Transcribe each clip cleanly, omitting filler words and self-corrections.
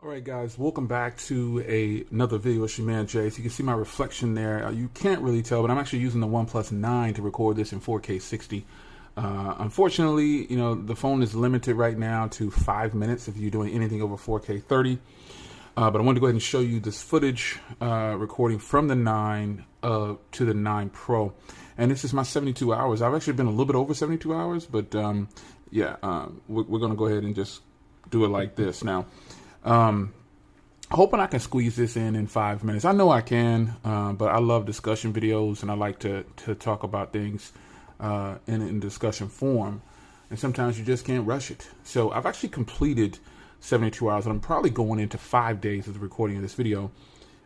All right, guys, welcome back to another video with your man Jay. So you can see my reflection there. You can't really tell, but I'm actually using the OnePlus 9 to record this in 4K 60. Unfortunately, the phone is limited right now to 5 minutes if you're doing anything over 4K 30. But I wanted to go ahead and show you this footage recording from the 9 to the 9 Pro. And this is my 72 hours. I've actually been a little bit over 72 hours, but we're going to go ahead and just do it like this now. Hoping I can squeeze this in 5 minutes. I know I can, but I love discussion videos and I like to talk about things in discussion form. And sometimes you just can't rush it. So I've actually completed 72 hours and I'm probably going into 5 days of the recording of this video.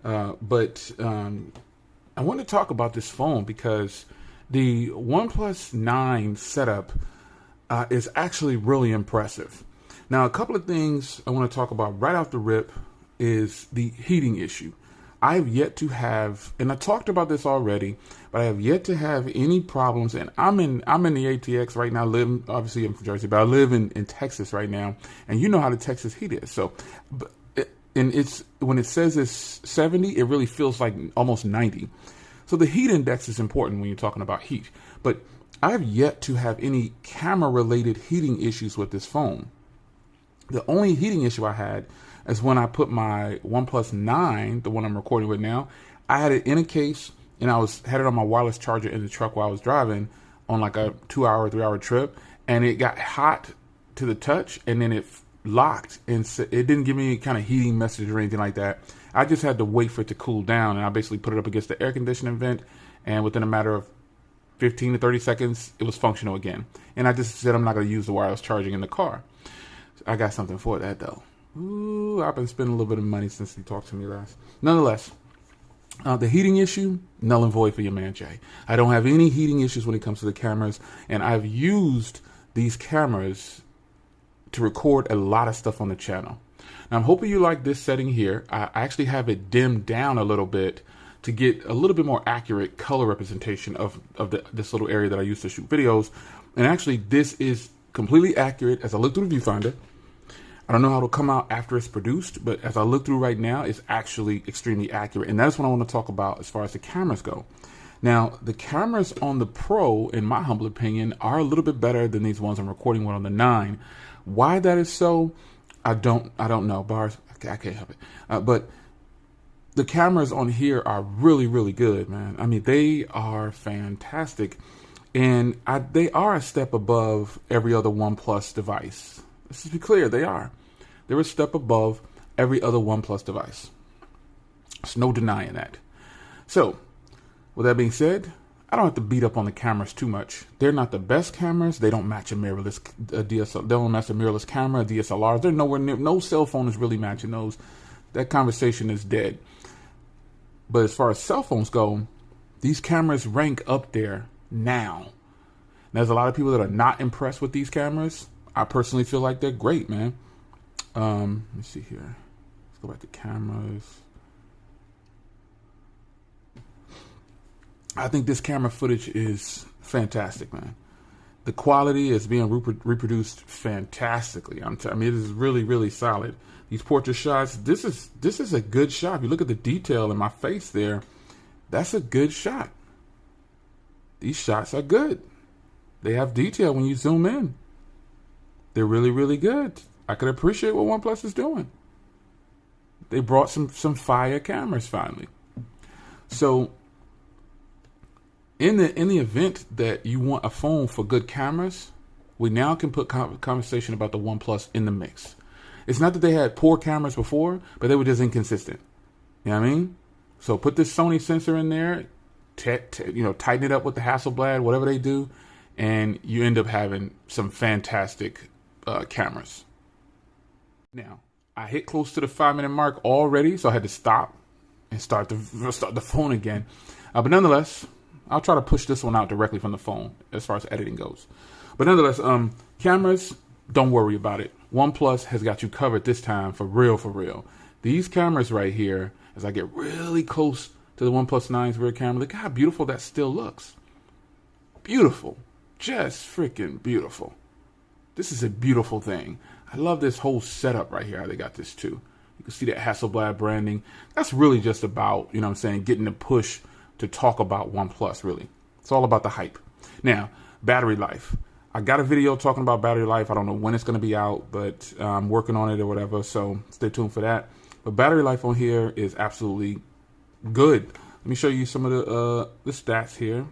But I want to talk about this phone because the OnePlus 9 setup is actually really impressive. Now, a couple of things I want to talk about right off the rip is the heating issue. I have yet to have, and I talked about this already, but I have yet to have any problems. And I'm in the ATX right now. Obviously I'm from Jersey, but I live in Texas right now, and you know how the Texas heat is. So, it's when it says it's 70, it really feels like almost 90. So the heat index is important when you're talking about heat. But I have yet to have any camera-related heating issues with this phone. The only heating issue I had is when I put my OnePlus 9, the one I'm recording with now, I had it in a case and I had it on my wireless charger in the truck while I was driving on like a 2-hour, 3-hour trip, and it got hot to the touch and then it locked and it didn't give me any kind of heating message or anything like that. I just had to wait for it to cool down, and I basically put it up against the air conditioning vent, and within a matter of 15 to 30 seconds, it was functional again. And I just said I'm not going to use the wireless charging in the car. I got something for that though. Ooh, I've been spending a little bit of money since he talked to me last. Nonetheless, the heating issue, null and void for your man Jay. I don't have any heating issues when it comes to the cameras, and I've used these cameras to record a lot of stuff on the channel. Now I'm hoping you like this setting here. I actually have it dimmed down a little bit to get a little bit more accurate color representation of this little area that I use to shoot videos. And actually this is completely accurate as I look through the viewfinder. I don't know how it'll come out after it's produced, but as I look through right now, it's actually extremely accurate. And that's what I want to talk about as far as the cameras go. Now, the cameras on the Pro, in my humble opinion, are a little bit better than these ones I'm recording with on the 9. Why that is so, I don't know. Bars, I can't help it. But the cameras on here are really, really good, man. I mean, they are fantastic. And they are a step above every other OnePlus device. Let's just be clear, they are. They're a step above every other OnePlus device. There's no denying that. So, with that being said, I don't have to beat up on the cameras too much. They're not the best cameras. They don't match a mirrorless DSLR. They don't match a mirrorless camera, DSLRs. They're nowhere near. No cell phone is really matching those. That conversation is dead. But as far as cell phones go, these cameras rank up there now. There's a lot of people that are not impressed with these cameras. I personally feel like they're great, man. Let me see here. Let's go back to cameras. I think this camera footage is fantastic, man. The quality is being reproduced fantastically. I mean, it is really, really solid. These portrait shots, this is a good shot. If you look at the detail in my face there, that's a good shot. These shots are good. They have detail when you zoom in. They're really, really good. I could appreciate what OnePlus is doing. They brought some fire cameras finally. So in the event that you want a phone for good cameras, we now can put conversation about the OnePlus in the mix. It's not that they had poor cameras before, but they were just inconsistent. You know what I mean? So put this Sony sensor in there, tighten it up with the Hasselblad, whatever they do, and you end up having some fantastic cameras. Now, I hit close to the 5-minute mark already, so I had to stop and start the phone again. But nonetheless, I'll try to push this one out directly from the phone as far as editing goes. But nonetheless, cameras, don't worry about it. OnePlus has got you covered this time, for real, for real. These cameras right here, as I get really close to the OnePlus 9's rear camera, look how beautiful that still looks. Beautiful. Just freaking beautiful. This is a beautiful thing. I love this whole setup right here, how they got this too. You can see that Hasselblad branding. That's really just about, you know what I'm saying, getting the push to talk about OnePlus, really. It's all about the hype. Now, battery life. I got a video talking about battery life. I don't know when it's going to be out, but I'm working on it or whatever, so stay tuned for that. But battery life on here is absolutely good. Let me show you some of the stats here.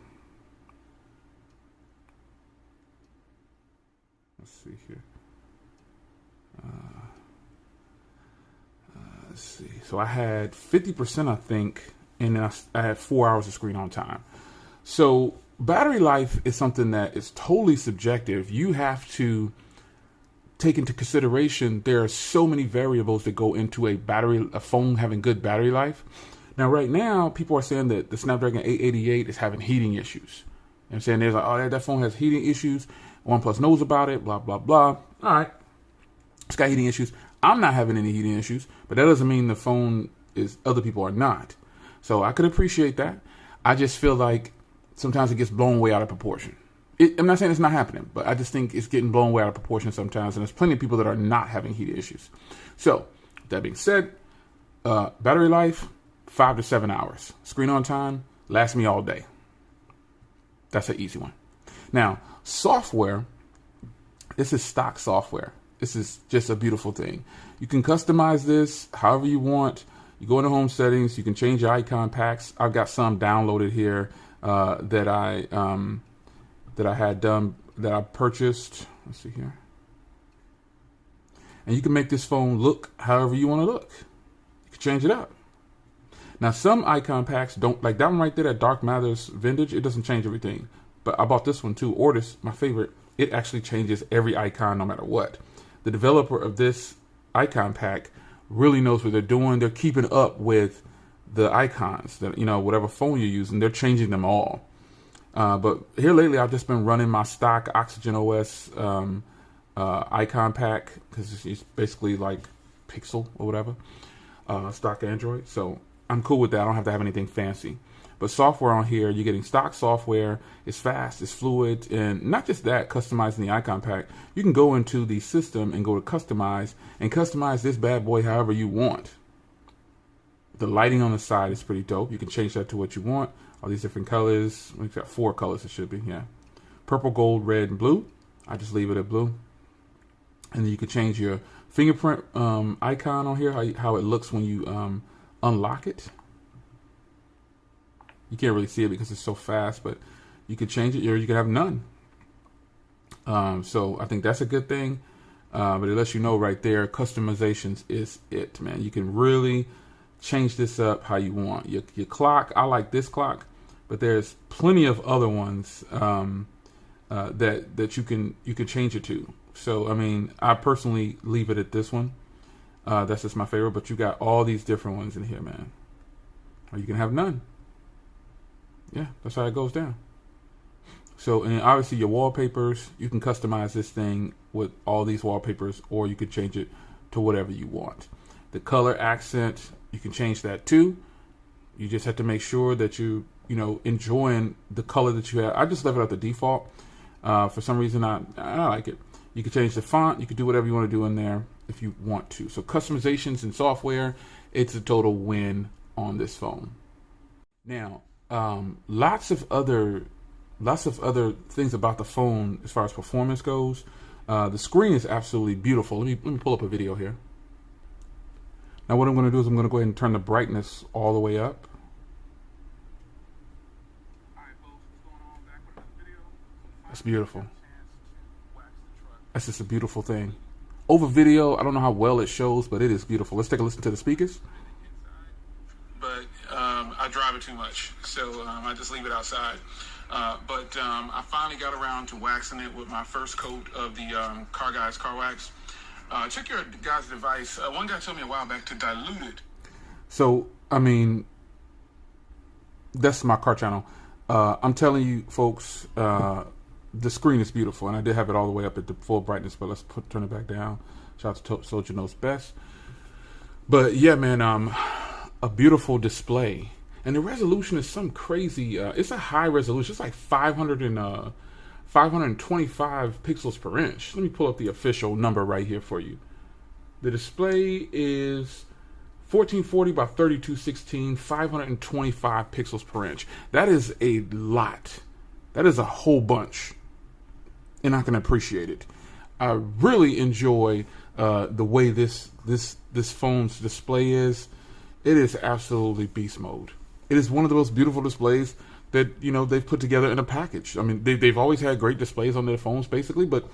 Let's see here. Let's see. So I had 50%, I think, and then I had 4 hours of screen on time. So battery life is something that is totally subjective. You have to take into consideration there are so many variables that go into a phone having good battery life. Now, right now, people are saying that the Snapdragon 888 is having heating issues. I'm saying there's like, oh, that phone has heating issues. OnePlus knows about it, blah, blah, blah. All right. It's got heating issues. I'm not having any heating issues, but that doesn't mean the phone is, other people are not. So I could appreciate that. I just feel like sometimes it gets blown way out of proportion. I'm not saying it's not happening, but I just think it's getting blown way out of proportion sometimes. And there's plenty of people that are not having heating issues. So that being said, battery life, 5 to 7 hours. Screen on time, lasts me all day. That's an easy one. Now, software, this is stock software. This is just a beautiful thing. You can customize this however you want. You go into home settings, you can change your icon packs. I've got some downloaded here that I had done, that I purchased. Let's see here. And you can make this phone look however you want to look. You can change it up. Now, some icon packs don't, like that one right there, that Dark Matters Vintage, it doesn't change everything. But I bought this one too, Ortus, my favorite. It actually changes every icon no matter what. The developer of this icon pack really knows what they're doing. They're keeping up with the icons that, you know, whatever phone you're using, they're changing them all. But here lately, I've just been running my stock Oxygen OS icon pack, because it's basically like Pixel or whatever, stock Android. So I'm cool with that. I don't have to have anything fancy. But software on here, you're getting stock software. It's fast, it's fluid, and not just that, customizing the icon pack. You can go into the system and go to customize and customize this bad boy however you want. The lighting on the side is pretty dope. You can change that to what you want. All these different colors. We've got 4 colors, it should be, yeah. Purple, gold, red, and blue. I just leave it at blue. And then you can change your fingerprint icon on here, how it looks when you unlock it. You can't really see it because it's so fast, but you can change it, or you can have none. So I think that's a good thing. But it lets you know right there, customizations is it, man. You can really change this up how you want. Your clock, I like this clock, but there's plenty of other ones that you can change it to. So I mean, I personally leave it at this one. That's just my favorite. But you got all these different ones in here, man. Or you can have none. Yeah, that's how it goes down. So, and obviously your wallpapers, you can customize this thing with all these wallpapers, or you could change it to whatever you want. The color accent, you can change that too. You just have to make sure that you enjoying the color that you have. I just left it at the default. For some reason, I like it. You can change the font. You can do whatever you want to do in there if you want to. So customizations and software, it's a total win on this phone. Now, lots of other things about the phone as far as performance goes. The screen is absolutely beautiful. Let me pull up a video here. Now what I'm going to do is I'm going to go ahead and turn the brightness all the way up. That's beautiful. That's just a beautiful thing. Over video, I don't know how well it shows, but it is beautiful. Let's take a listen to the speakers. But I drive it too much, so I just leave it outside. But I finally got around to waxing it with my first coat of the Car Guys Car Wax. Check your guys' advice. One guy told me a while back to dilute it. So, I mean, that's my car channel. I'm telling you, folks, the screen is beautiful, and I did have it all the way up at the full brightness, but let's turn it back down. Shout out to Soldier Knows Best. But yeah, man, a beautiful display. And the resolution is some crazy, it's a high resolution. It's like 525 pixels per inch. Let me pull up the official number right here for you. The display is 1440 by 3216, 525 pixels per inch. That is a lot. That is a whole bunch. And I can appreciate it. I really enjoy the way this phone's display is. It is absolutely beast mode. It is one of the most beautiful displays that, you know, they've put together in a package. I mean, they've always had great displays on their phones, basically, but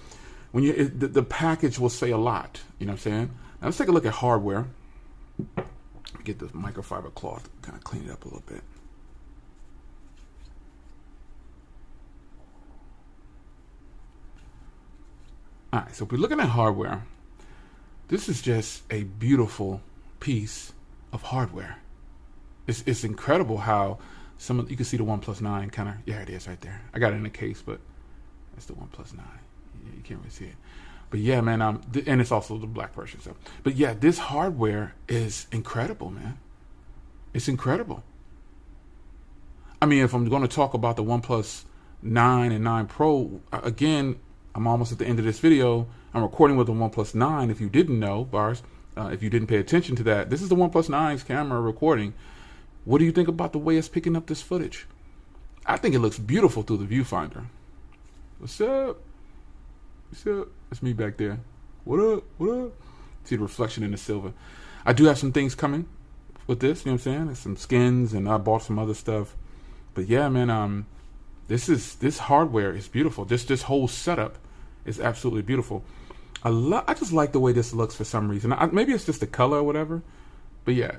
when the package will say a lot. You know what I'm saying? Now let's take a look at hardware. Get the microfiber cloth, kind of clean it up a little bit. All right, so if we're looking at hardware, this is just a beautiful piece of hardware. It's incredible how you can see the OnePlus 9 kind of, yeah, it is right there. I got it in the case, but that's the OnePlus 9. Yeah, you can't really see it. But yeah, man, and it's also the black version. So, but yeah, this hardware is incredible, man. It's incredible. I mean, if I'm going to talk about the OnePlus 9 and 9 Pro, again, I'm almost at the end of this video. I'm recording with the OnePlus 9. If you didn't know, Bars, if you didn't pay attention to that, this is the OnePlus 9's camera recording. What do you think about the way it's picking up this footage? I think it looks beautiful through the viewfinder. What's up? What's up? That's me back there. What up? What up? See the reflection in the silver. I do have some things coming with this, you know what I'm saying? There's some skins, and I bought some other stuff. But yeah, man, this hardware is beautiful. This whole setup is absolutely beautiful. I just like the way this looks for some reason. Maybe it's just the color or whatever. But yeah,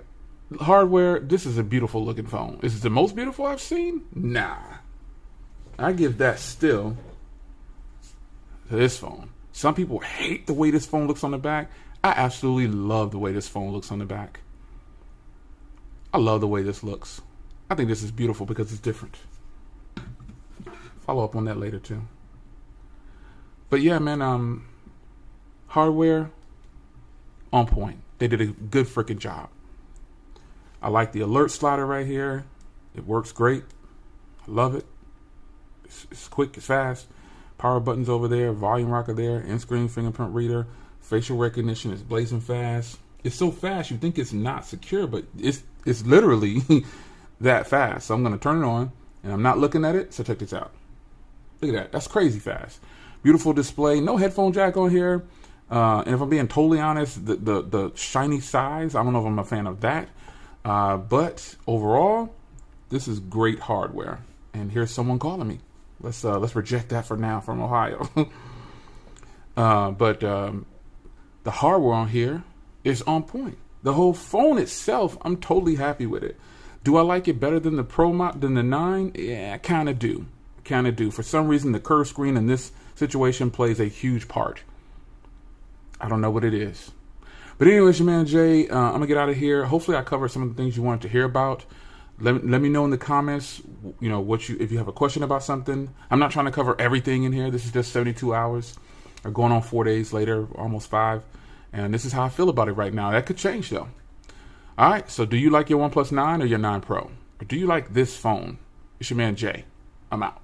hardware, this is a beautiful looking phone. Is it the most beautiful I've seen? Nah. I give that still to this phone. Some people hate the way this phone looks on the back. I absolutely love the way this phone looks on the back. I love the way this looks. I think this is beautiful because it's different. Follow up on that later too. But yeah, man, hardware on point. They did a good freaking job. I like the alert slider right here. It works great. I love it. It's quick, it's fast. Power buttons over there, volume rocker there, in-screen fingerprint reader, facial recognition is blazing fast. It's so fast you think it's not secure, but it's literally that fast. So I'm going to turn it on, and I'm not looking at it, so check this out. Look at that. That's crazy fast. Beautiful display. No headphone jack on here. And if I'm being totally honest, the shiny size, I don't know if I'm a fan of that. But overall, this is great hardware. And here's someone calling me. Let's reject that for now from Ohio. But the hardware on here is on point. The whole phone itself, I'm totally happy with it. Do I like it better than the Pro than the 9? Yeah, I kind of do. For some reason, the curved screen in this situation plays a huge part. I don't know what it is. But anyways, your man Jay, I'm going to get out of here. Hopefully I covered some of the things you wanted to hear about. Let me know in the comments, you know, if you have a question about something. I'm not trying to cover everything in here. This is just 72 hours. Or going on 4 days later, almost 5. And this is how I feel about it right now. That could change, though. All right, so do you like your OnePlus 9 or your 9 Pro? Or do you like this phone? It's your man Jay. I'm out.